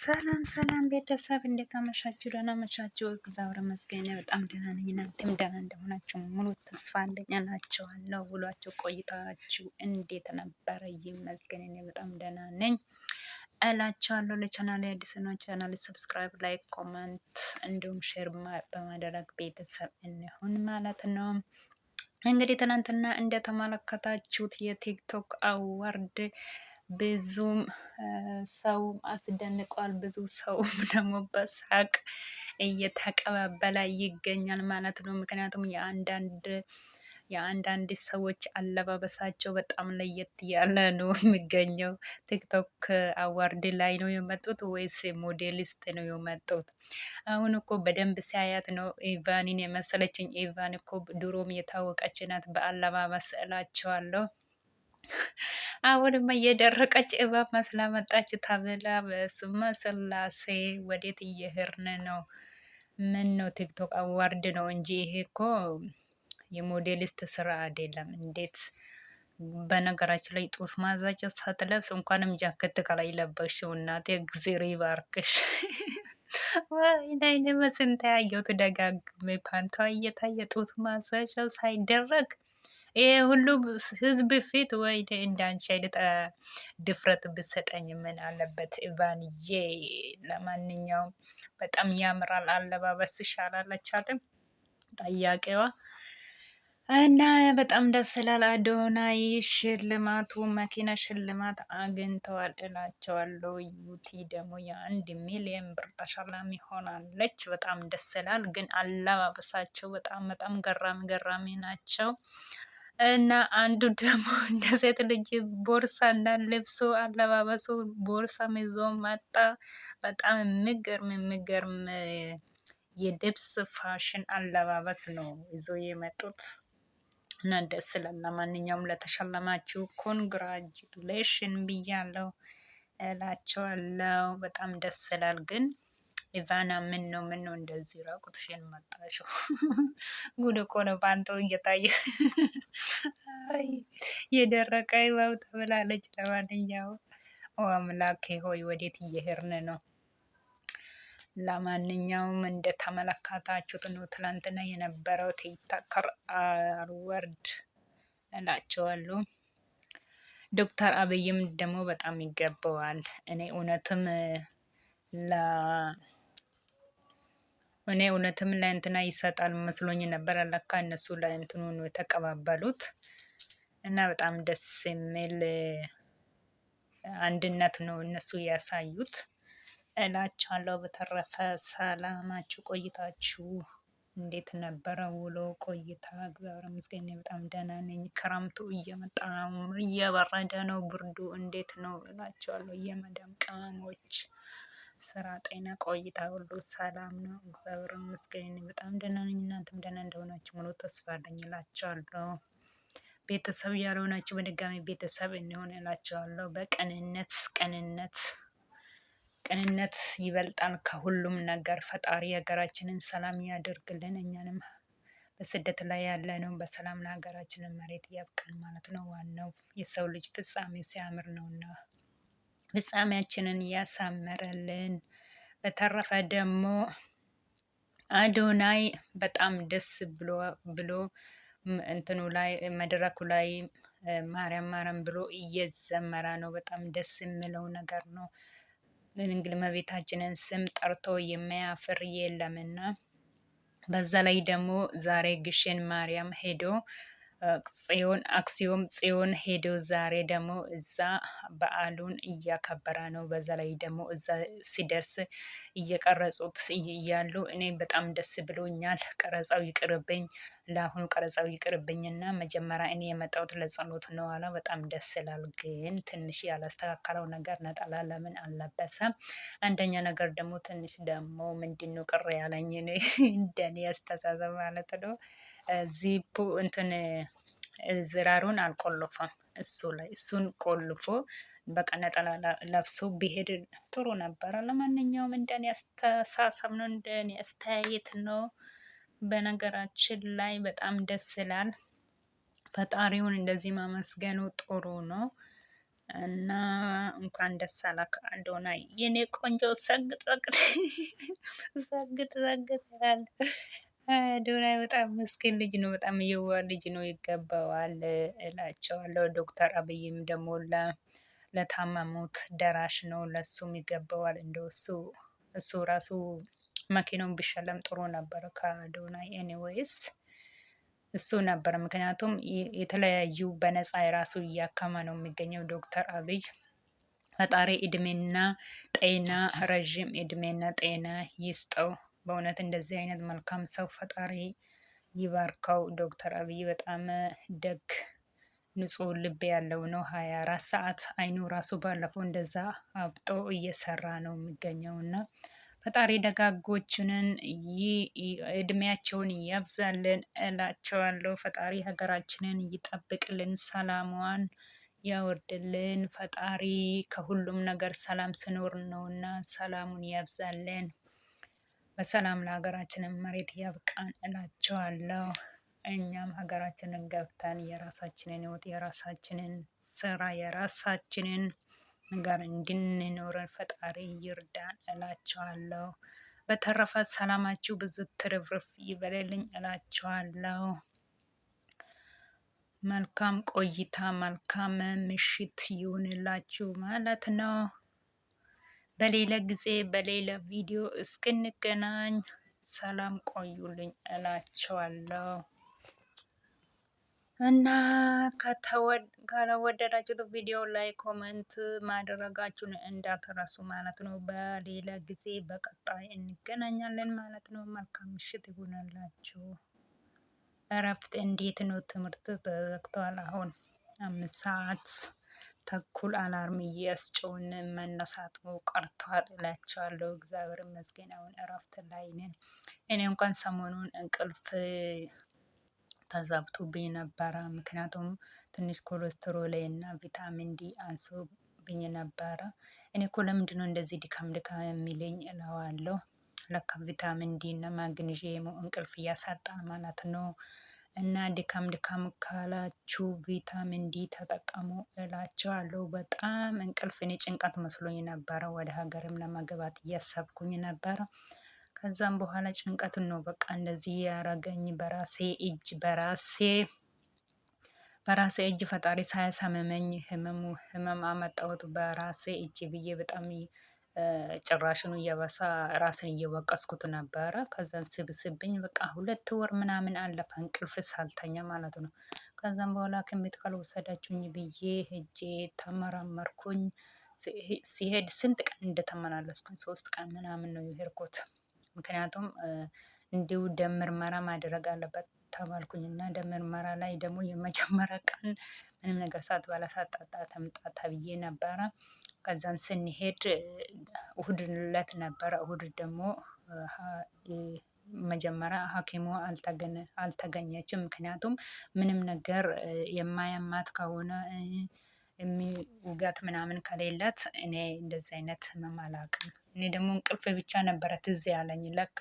ሰላም ሰላም ቤተሰብ እንዴት አመሻችሁ? ደህና አመሻችሁ? እግዚአብሔር ይመስገን በጣም ደህና ነኝ። እናንተም ደህና እንደሆናችሁ ሙሉ ተስፋ አለኝ እላችኋለሁ። ውሏችሁ ቆይታችሁ እንዴት ነበረ? ይመስገን እኔ በጣም ደህና ነኝ እላችኋለሁ። ለቻናሌ አዲስ ናችሁ ቻናሌ ሰብስክራይብ፣ ላይክ፣ ኮመንት እንዲሁም ሼር በማድረግ ቤተሰብ እንሁን ማለት ነው። እንግዲህ ትናንትና እንደተመለከታችሁት የቲክቶክ አዋርድ ብዙም ሰው አስደንቋል። ብዙ ሰው ደግሞ በሳቅ እየተቀባበለ ይገኛል ማለት ነው። ምክንያቱም የአንዳንድ ሰዎች አለባበሳቸው በጣም ለየት ያለ ነው የሚገኘው። ቲክቶክ አዋርድ ላይ ነው የመጡት ወይስ ሞዴሊስት ነው የመጡት? አሁን እኮ በደንብ ሲያያት ነው ኢቫኒን የመሰለችኝ። ኢቫን እኮ ድሮም የታወቀች ናት በአለባበስ እላቸዋለሁ። አሁንማ እየደረቀች እባብ መስላ መጣች ተብላ። በስመ ስላሴ ወዴት እየሄድን ነው? ምን ነው ቲክቶክ አዋርድ ነው እንጂ ይሄ እኮ የሞዴሊስት ስራ አይደለም። እንዴት በነገራችን ላይ ጡት ማስያዣ ሳትለብስ እንኳንም ጃኬት ከላይ ለበሽው። እናቴ እግዜር ይባርክሽ። ወይኔ በስንት ያየሁት ደጋግሜ ፓንቷ እየታየ ጡት ማስያዣ ሳይደረግ ይሄ ሁሉ ህዝብ ፊት። ወይ እንዳንቺ አይነት ድፍረት ብሰጠኝ ምን አለበት ኢቫንዬ። ለማንኛውም በጣም ያምራል አለባበስሽ አላለቻትም ጠያቂዋ። እና በጣም ደስ ይላል። አዶናይ ሽልማቱ መኪና ሽልማት አግኝተዋል እላቸዋለሁ። ዩቲ ደግሞ የ1 ሚሊዮን ብር ተሸላሚ ሆናለች። በጣም ደስ ይላል። ግን አለባበሳቸው በጣም ገራሚ ናቸው። እና አንዱ ደግሞ እንደ ሴት ልጅ ቦርሳ እና ልብሱ አለባበሱ ቦርሳም ይዞ መጣ። በጣም የሚገርም የልብስ ፋሽን አለባበስ ነው ይዞ የመጡት እና ደስ ይላል። ለማንኛውም ለተሸለማችሁ ኮንግራጁሌሽን ብያለሁ እላቸዋለሁ። በጣም ደስ ይላል። ግን ኢቫና ምን ነው እንደዚህ ራቁትሽን መጣሽው? ጉድ እኮ ነው ፓንቶ እየታየ የደረቀ እባብ ተብላለች። ለማንኛውም አምላኬ ሆይ ወዴት እየሄድን ነው? ለማንኛውም እንደተመለከታችሁት ነው ትላንትና የነበረው ቲክቶክ አዋርድ እላቸዋለሁ። ዶክተር አብይም ደግሞ በጣም ይገባዋል። እኔ እውነትም ለእንትና ይሰጣል መስሎኝ ነበር። ለካ እነሱ ለእንትኑ ነው የተቀባበሉት። እና በጣም ደስ የሚል አንድነት ነው እነሱ ያሳዩት እላችኋለሁ። በተረፈ ሰላማችሁ ቆይታችሁ እንዴት ነበረ? ውሎ ቆይታ እግዚአብሔር ይመስገን በጣም ደህና ነኝ። ክረምቱ እየመጣ ነው፣ እየበረደ ነው። ብርዱ እንዴት ነው እላችኋለሁ። የመዳም ቅመሞች ስራ፣ ጤና፣ ቆይታ ሁሉ ሰላም ነው እግዚአብሔር ይመስገን በጣም ደህና ነኝ። እናንተም ደህና እንደሆናችሁ ሙሉ ተስፋ አለኝ እላችኋለሁ። ቤተሰብ ያልሆናችሁ በድጋሚ ቤተሰብ እንሆን እላቸዋለሁ። ቅንነት ይበልጣል ከሁሉም ነገር። ፈጣሪ ሀገራችንን ሰላም ያደርግልን። እኛንም በስደት ላይ ያለነው በሰላም ለሀገራችንን መሬት ያብቃን ማለት ነው። ዋናው የሰው ልጅ ፍጻሜው ሲያምር ነውና ፍጻሜያችንን ያሳምረልን። በተረፈ ደግሞ አዶናይ በጣም ደስ ብሎ እንትኑ ላይ መድረኩ ላይ ማርያም ብሎ እየዘመረ ነው። በጣም ደስ የሚለው ነገር ነው። ድንግል እመቤታችንን ስም ጠርቶ የሚያፍር የለምና። በዛ ላይ ደግሞ ዛሬ ግሸን ማርያም ሄዶ አክሱም ጽዮን ሄዶ ዛሬ ደግሞ እዛ በዓሉን እያከበረ ነው። በዛ ላይ ደግሞ እዛ ሲደርስ እየቀረጹት እያሉ እኔ በጣም ደስ ብሎኛል። ቀረጻው ይቅርብኝ፣ ለአሁኑ ቀረጻው ይቅርብኝና መጀመሪያ እኔ የመጣሁት ለጸሎት ነው አለ። በጣም ደስ ይላል። ግን ትንሽ ያላስተካከለው ነገር ነጠላ ለምን አልለበሰም? አንደኛ ነገር ደግሞ ትንሽ ደግሞ ምንድነው ቅር ያለኝ እንደኔ አስተሳሰብ ማለት ነው። ዚፑ እንትን ዝራሩን አልቆለፈም። እሱን ቆልፎ በቃ ነጠላ ለብሶ ቢሄድ ጥሩ ነበረ። ለማንኛውም እንደኔ አስተሳሰብ ነው፣ እንደኔ አስተያየት ነው። በነገራችን ላይ በጣም ደስ ይላል። ፈጣሪውን እንደዚህ ማመስገኑ ጥሩ ነው። እና እንኳን ደስ አላክ አዶናይ የኔ ቆንጆ ሰግጥ ሰግጥ ሰግጥ ሰግጥ ይላል። አዶናይ በጣም ምስኪን ልጅ ነው። በጣም የዋህ ልጅ ነው። ይገባዋል እላቸዋለሁ። ዶክተር አብይም ደግሞ ለታመሙት ደራሽ ነው። ለሱም ይገባዋል። እንደው እሱ ራሱ መኪናውን ቢሸለም ጥሩ ነበር ከአዶናይ። ኤኒዌይስ እሱ ነበር። ምክንያቱም የተለያዩ በነፃ የራሱ እያከመ ነው የሚገኘው ዶክተር አብይ። ፈጣሪ እድሜና ጤና ረዥም እድሜና ጤና ይስጠው። በእውነት እንደዚህ አይነት መልካም ሰው ፈጣሪ ይባርከው። ዶክተር አብይ በጣም ደግ ንጹህ ልብ ያለው ነው። 24 ሰዓት አይኑ ራሱ ባለፈው እንደዛ አብጦ እየሰራ ነው የሚገኘው እና ፈጣሪ ደጋጎችንን እድሜያቸውን ያብዛልን እላቸዋለሁ። ፈጣሪ ሀገራችንን ይጠብቅልን፣ ሰላሟን ያወርድልን። ፈጣሪ ከሁሉም ነገር ሰላም ስኖር ነውና ሰላሙን ያብዛልን። በሰላም ለሀገራችንን መሬት ያብቃን እላቸዋለሁ። እኛም ሀገራችንን ገብተን የራሳችንን ህይወት፣ የራሳችንን ስራ፣ የራሳችንን ነገር እንድንኖረን ፈጣሪ ይርዳን እላቸዋለሁ። በተረፈ ሰላማችሁ ብዙ ትርፍርፍ ይበልልኝ እላቸዋለሁ። መልካም ቆይታ፣ መልካም ምሽት ይሁንላችሁ ማለት ነው። በሌላ ጊዜ በሌላ ቪዲዮ እስክንገናኝ ሰላም ቆዩልኝ እላቸዋለሁ። እና ከወደዳችሁት ቪዲዮ ላይ ኮመንት ማድረጋችሁን እንዳትረሱ ማለት ነው። በሌላ ጊዜ በቀጣይ እንገናኛለን ማለት ነው። መልካም ምሽት ይሁንላችሁ። እረፍት እንዴት ነው? ትምህርት ተዘግቷል። አሁን 5 ሰዓት ተኩል አላርም እያስጨውን መነሳቱ ቀርቷል እላቸዋለሁ። እግዚአብሔር ይመስገን አሁን እረፍት ላይ ነን። እኔ እንኳን ሰሞኑን እንቅልፍ ተዛብቶብኝ ነበረ። ምክንያቱም ትንሽ ኮሌስትሮል እና ቪታሚን ዲ አንሶብኝ ነበረ። እኔ እኮ ለምንድነው እንደዚህ ድካም ድካም የሚለኝ እለዋለሁ። ለካ ቪታሚን ዲ እና ማግኒዥየሙ እንቅልፍ እያሳጣን ማለት ነው። እና ድካም ድካም ካላችሁ ቪታሚን ዲ ተጠቀሙ እላቸዋለሁ። በጣም እንቅልፍ እኔ ጭንቀት መስሎኝ ነበረ። ወደ ሀገርም ለመግባት እያሰብኩኝ ነበረ። ከዛም በኋላ ጭንቀትን ነው በቃ እንደዚህ ያረገኝ። በራሴ እጅ ፈጣሪ ሳያሳምመኝ ህመም አመጣሁት በራሴ እጅ ብዬ በጣም ጭራሽኑ እየበሳ ራስን እየወቀስኩት ነበረ። ከዛን ስብስብኝ በቃ 2 ወር ምናምን አለፈ እንቅልፍ ሳልተኛ ማለት ነው። ከዛም በኋላ ሐኪም ቤት ካልወሰዳችሁኝ ብዬ ሄጄ ተመራመርኩኝ። ሲሄድ ስንት ቀን እንደተመላለስኩኝ 3 ቀን ምናምን ነው የሄድኩት። ምክንያቱም እንዲሁ ደም ምርመራ ማድረግ አለበት ተባልኩኝ እና ደም ምርመራ ላይ ደግሞ የመጀመሪያ ቀን ምንም ነገር ሳትበላ ሳትጠጣ ተምጣ ተብዬ ነበረ። ከዛን ስንሄድ እሁድ ዕለት ነበረ። እሁድ ደግሞ መጀመሪያ ሐኪሟ አልተገኘችም። ምክንያቱም ምንም ነገር የማያማት ከሆነ ውጋት ምናምን ከሌላት እኔ እንደዚህ አይነት ህመም አላውቅም። እኔ ደግሞ እንቅልፍ ብቻ ነበረ ትዝ ያለኝ። ለካ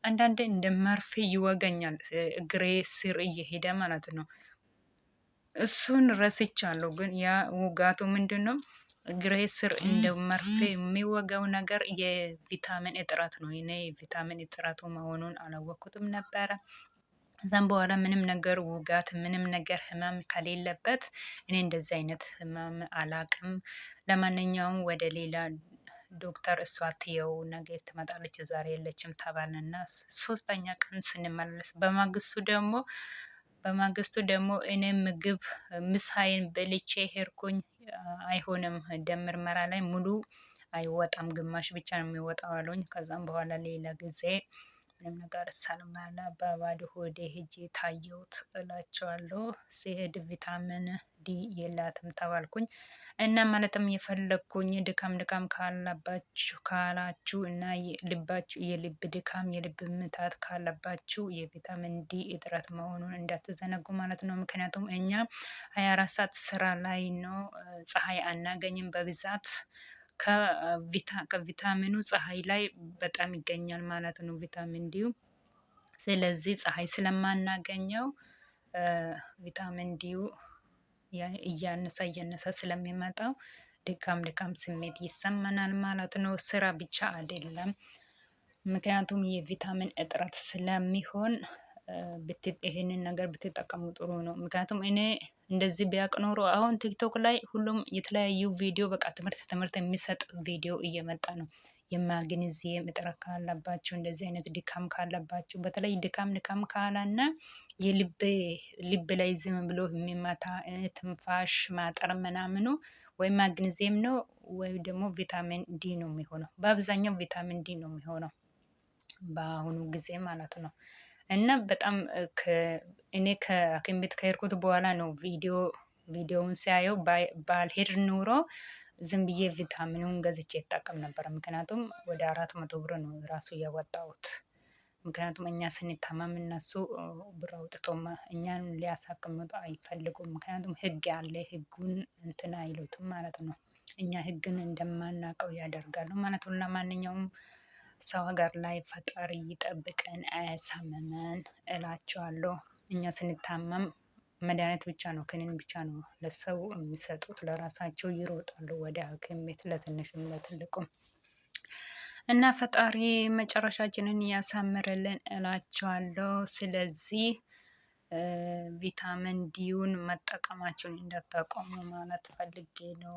አንዳንዴ እንደ መርፌ ይወገኛል እግሬ ስር እየሄደ ማለት ነው። እሱን ረስቻለሁ። ግን ያ ውጋቱ ምንድነው? እግሬ ስር እንደ መርፌ የሚወጋው ነገር የቪታሚን እጥረት ነው። እኔ የቪታሚን እጥረቱ መሆኑን አላወቅኩትም ነበረ። ከዛም በኋላ ምንም ነገር ውጋት ምንም ነገር ህመም ከሌለበት እኔ እንደዚህ አይነት ህመም አላውቅም። ለማንኛውም ወደ ሌላ ዶክተር እሷ ትየው ነገ ትመጣለች ዛሬ የለችም ተባልንና 3ኛ ቀን ስንመለስ በማግስቱ ደግሞ እኔ ምግብ ምሳዬን በልቼ ሄድኩኝ። አይሆንም ደም ምርመራ ላይ ሙሉ አይወጣም ግማሽ ብቻ ነው የሚወጣው አሉኝ። ከዛም በኋላ ሌላ ጊዜ ምንም ነገር ሳልበላ በባዶ ሆዴ ሄጄ ታየሁት እላቸዋለሁ። ሲሄድ ቪታሚን ዲ የላትም ተባልኩኝ። እና ማለትም የፈለኩኝ ድካም ካላችሁ እና የልብ ድካም የልብ ምታት ካለባችሁ የቪታሚን ዲ እጥረት መሆኑን እንዳትዘነጉ ማለት ነው። ምክንያቱም እኛ 24 ሰዓት ስራ ላይ ነው። ፀሀይ አናገኝም በብዛት ከቪታሚኑ ፀሀይ ላይ በጣም ይገኛል ማለት ነው። ቪታሚን ዲው ስለዚህ ፀሀይ ስለማናገኘው ቪታሚን ዲው እያነሰ ስለሚመጣው ድካም ስሜት ይሰማናል ማለት ነው። ስራ ብቻ አይደለም፣ ምክንያቱም የቪታሚን እጥረት ስለሚሆን ይሄንን ነገር ብትጠቀሙ ጥሩ ነው። ምክንያቱም እኔ እንደዚህ ቢያውቅ ኖሮ አሁን ቲክቶክ ላይ ሁሉም የተለያዩ ቪዲዮ በቃ ትምህርት የሚሰጥ ቪዲዮ እየመጣ ነው። የማግኒዚየም እጥረት ካለባቸው እንደዚህ አይነት ድካም ካለባቸው በተለይ ድካም ካለና ልብ ላይ ዝም ብሎ የሚመታ ትንፋሽ ማጠር ምናምኑ ወይም ማግኒዚየም ነው ወይ ደግሞ ቪታሚን ዲ ነው የሚሆነው። በአብዛኛው ቪታሚን ዲ ነው የሚሆነው በአሁኑ ጊዜ ማለት ነው። እና በጣም እኔ ከሐኪም ቤት ከሄድኩት በኋላ ነው ቪዲዮውን ሲያየው ባልሄድ ኑሮ ዝም ብዬ ቪታሚኑን ገዝቼ እጠቀም ነበር። ምክንያቱም ወደ 400 ብር ነው ራሱ ያወጣሁት። ምክንያቱም እኛ ስንታመም እነሱ ብር አውጥተው እኛን ሊያሳክሙ አይፈልጉም። ምክንያቱም ህግ አለ፣ ህጉን እንትን አይሉትም ማለት ነው። እኛ ህግን እንደማናውቀው ያደርጋሉ ማለት ነው። ለማንኛውም ሰው ሀገር ላይ ፈጣሪ ይጠብቀን አያሳምመን እላቸዋለሁ። እኛ ስንታመም መድኃኒት ብቻ ነው ክኒን ብቻ ነው ለሰው የሚሰጡት፣ ለራሳቸው ይሮጣሉ ወደ ሐኪም ቤት ለትንሽም ለትልቁም። እና ፈጣሪ መጨረሻችንን ያሳምርልን እላቸዋለሁ። ስለዚህ ቪታሚን ዲውን መጠቀማቸውን እንዳታቆሙ ማለት ፈልጌ ነው።